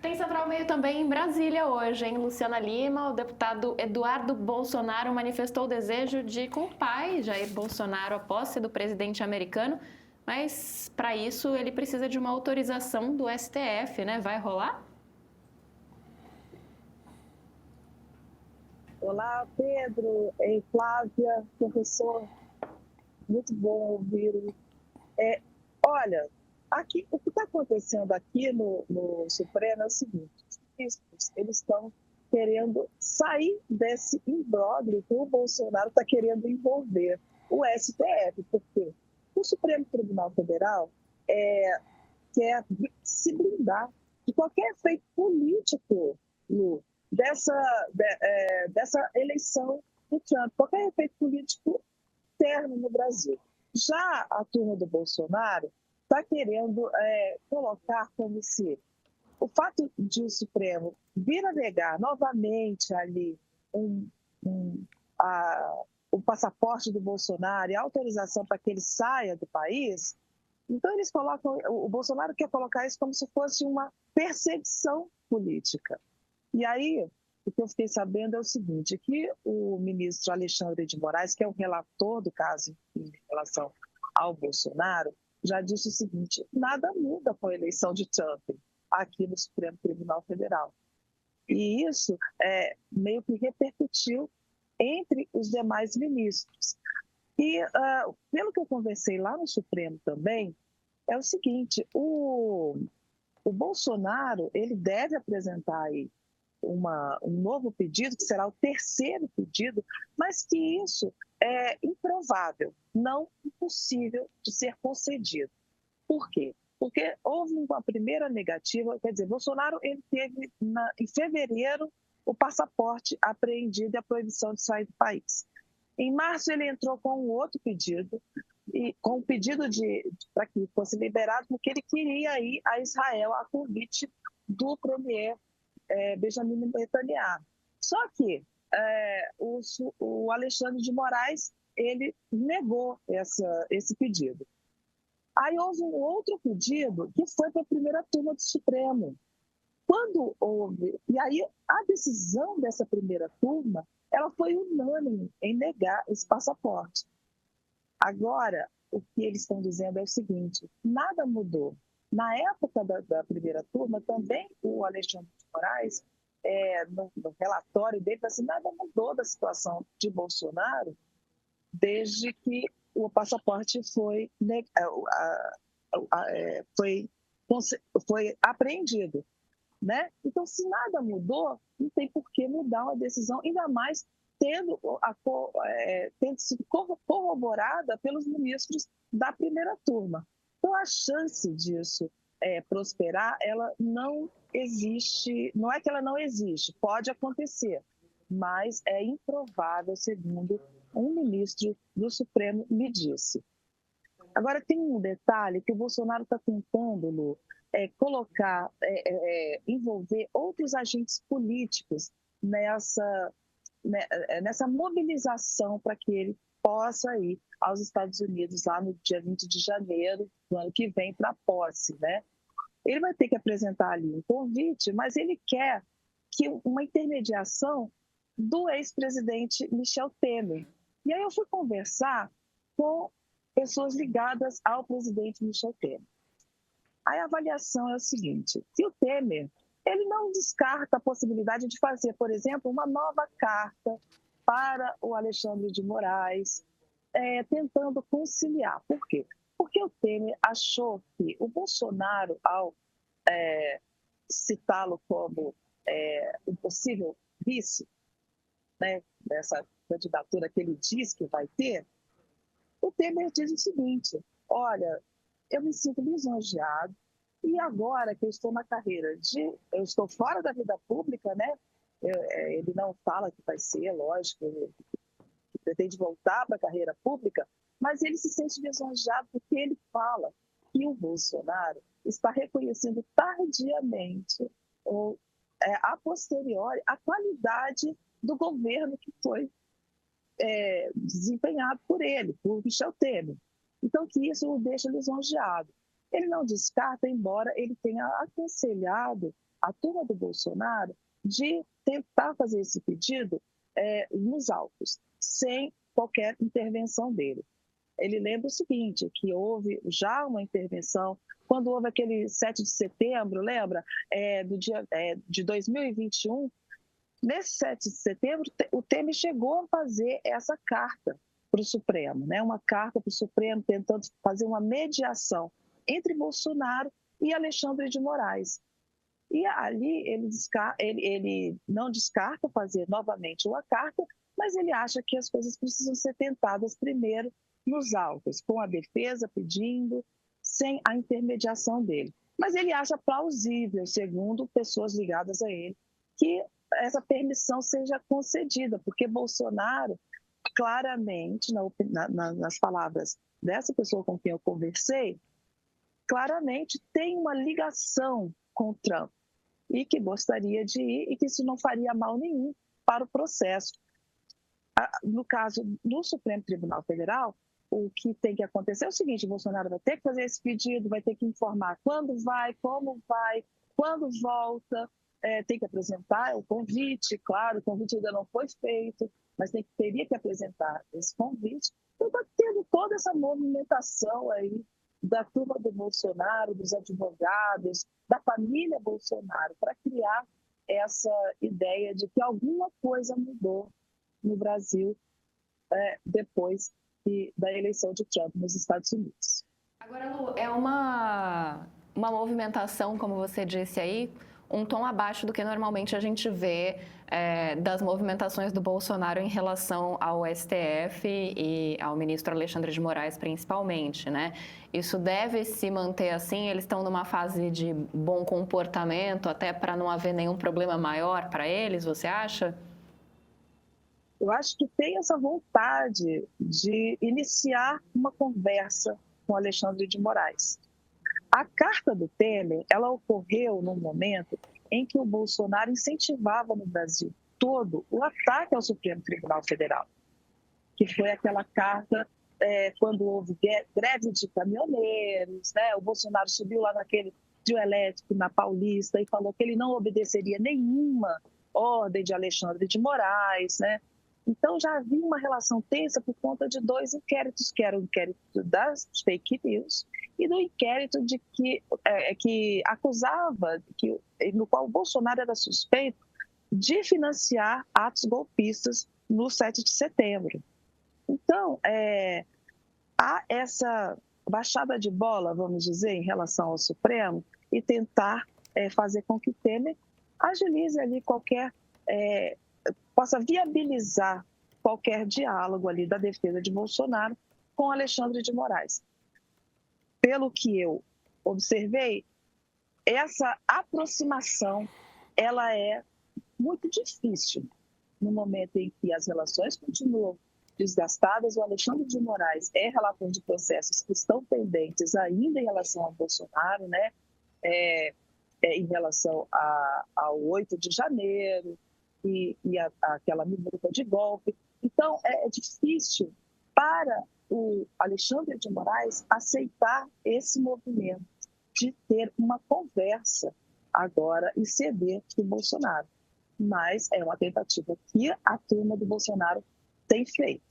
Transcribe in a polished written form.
Tem Central Meio também em Brasília hoje, hein? Luciana Lima, o deputado Eduardo Bolsonaro manifestou o desejo de ir com o pai, Jair Bolsonaro, à posse do presidente americano, mas para isso ele precisa de uma autorização do STF, né? Vai rolar? Olá, Pedro, Flávia, professor, muito bom ouvir. É, Olha, aqui, o que está acontecendo aqui no Supremo é o seguinte: os ministros eles estão querendo sair desse imbróglio que o Bolsonaro está querendo envolver o STF, porque o Supremo Tribunal Federal quer se blindar de qualquer efeito político, Lu, dessa eleição do Trump, qualquer efeito político interno no Brasil. Já a turma do Bolsonaro está querendo colocar como se o fato de o Supremo vir a negar novamente ali um, um, o passaporte do Bolsonaro e a autorização para que ele saia do país, então eles colocam, o Bolsonaro quer colocar isso como se fosse uma perseguição política. E aí, o que eu fiquei sabendo é o seguinte, que o ministro Alexandre de Moraes, que é o relator do caso em relação ao Bolsonaro, já disse o seguinte: nada muda com a eleição de Trump aqui no Supremo Tribunal Federal. E isso meio que repercutiu entre os demais ministros. E, pelo que eu conversei lá no Supremo também, é o seguinte: o Bolsonaro ele deve apresentar aí um novo pedido, que será o terceiro pedido, mas que isso é improvável, não impossível de ser concedido. Por quê? Porque houve uma primeira negativa, quer dizer, Bolsonaro ele teve em fevereiro o passaporte apreendido e a proibição de sair do país. Em março ele entrou com um outro pedido, e com um pedido para que fosse liberado, porque ele queria ir a Israel a convite do premier Benjamin Netanyahu. Só que o Alexandre de Moraes ele negou esse pedido. Aí houve um outro pedido que foi para a primeira turma do Supremo. Quando houve... E aí a decisão dessa primeira turma ela foi unânime em negar esse passaporte. Agora, o que eles estão dizendo é o seguinte: nada mudou. Na época da primeira turma, também o Alexandre de Moraes, no relatório dele, falou assim, nada mudou da situação de Bolsonaro desde que o passaporte foi apreendido. Né? Então, se nada mudou, não tem por que mudar uma decisão, ainda mais tendo sido corroborada pelos ministros da primeira turma. Então, a chance disso prosperar, ela não existe, não é que ela não existe, pode acontecer, mas é improvável, segundo um ministro do Supremo me disse. Agora, tem um detalhe que o Bolsonaro está tentando, Lu, envolver outros agentes políticos nessa mobilização para que ele possa ir aos Estados Unidos lá no dia 20 de janeiro do ano que vem para a posse, né? Ele vai ter que apresentar ali um convite, mas ele quer que uma intermediação do ex-presidente Michel Temer. E aí eu fui conversar com pessoas ligadas ao presidente Michel Temer. Aí a avaliação é o seguinte, que o Temer ele não descarta a possibilidade de fazer, por exemplo, uma nova carta para o Alexandre de Moraes, tentando conciliar. Por quê? Porque o Temer achou que o Bolsonaro, ao citá-lo como um possível vice, né, dessa candidatura que ele diz que vai ter, o Temer diz o seguinte: olha, eu me sinto lisonjeado e agora que eu estou na carreira eu estou fora da vida pública, né? Ele não fala que vai ser, lógico, ele pretende voltar para a carreira pública, mas ele se sente lisonjeado porque ele fala que o Bolsonaro está reconhecendo tardiamente ou a posteriori a qualidade do governo que foi desempenhado por ele, por Michel Temer. Então, que isso o deixa lisonjeado. Ele não descarta, embora ele tenha aconselhado a turma do Bolsonaro de tentar fazer esse pedido nos autos, sem qualquer intervenção dele. Ele lembra o seguinte, que houve já uma intervenção, quando houve aquele 7 de setembro, lembra? De 2021, nesse 7 de setembro, o Temer chegou a fazer essa carta para o Supremo, né? Uma carta para o Supremo tentando fazer uma mediação entre Bolsonaro e Alexandre de Moraes. E ali ele não descarta fazer novamente uma carta, mas ele acha que as coisas precisam ser tentadas primeiro nos autos, com a defesa pedindo, sem a intermediação dele. Mas ele acha plausível, segundo pessoas ligadas a ele, que essa permissão seja concedida, porque Bolsonaro, claramente, nas palavras dessa pessoa com quem eu conversei, claramente tem uma ligação com o Trump e que gostaria de ir e que isso não faria mal nenhum para o processo. No caso do Supremo Tribunal Federal, o que tem que acontecer é o seguinte: Bolsonaro vai ter que fazer esse pedido, vai ter que informar quando vai, como vai, quando volta, tem que apresentar o convite, claro, o convite ainda não foi feito, mas teria que apresentar esse convite. Então está tendo toda essa movimentação aí da turma do Bolsonaro, dos advogados, da família Bolsonaro, para criar essa ideia de que alguma coisa mudou no Brasil depois da eleição de Trump nos Estados Unidos. Agora, Lu, é uma movimentação, como você disse aí, um tom abaixo do que normalmente a gente vê das movimentações do Bolsonaro em relação ao STF e ao ministro Alexandre de Moraes, principalmente, né? Isso deve se manter assim? Eles estão numa fase de bom comportamento, até para não haver nenhum problema maior para eles, você acha? Eu acho que tem essa vontade de iniciar uma conversa com Alexandre de Moraes. A carta do Temer, ela ocorreu num momento em que o Bolsonaro incentivava no Brasil todo o ataque ao Supremo Tribunal Federal, que foi aquela carta quando houve greve de caminhoneiros, né? O Bolsonaro subiu lá naquele trio elétrico na Paulista e falou que ele não obedeceria nenhuma ordem de Alexandre de Moraes, né? Então já havia uma relação tensa por conta de dois inquéritos, que era o inquérito das fake news e do inquérito que acusava, no qual o Bolsonaro era suspeito de financiar atos golpistas no 7 de setembro. Então, há essa baixada de bola, vamos dizer, em relação ao Supremo e tentar fazer com que o Temer agilize ali possa viabilizar qualquer diálogo ali da defesa de Bolsonaro com Alexandre de Moraes. Pelo que eu observei, essa aproximação ela é muito difícil no momento em que as relações continuam desgastadas. O Alexandre de Moraes é relator de processos que estão pendentes ainda em relação ao Bolsonaro, né? Em relação ao 8 de janeiro e aquela minuta de golpe. Então, é difícil para o Alexandre de Moraes aceitar esse movimento de ter uma conversa agora e ceder para o Bolsonaro. Mas é uma tentativa que a turma do Bolsonaro tem feito.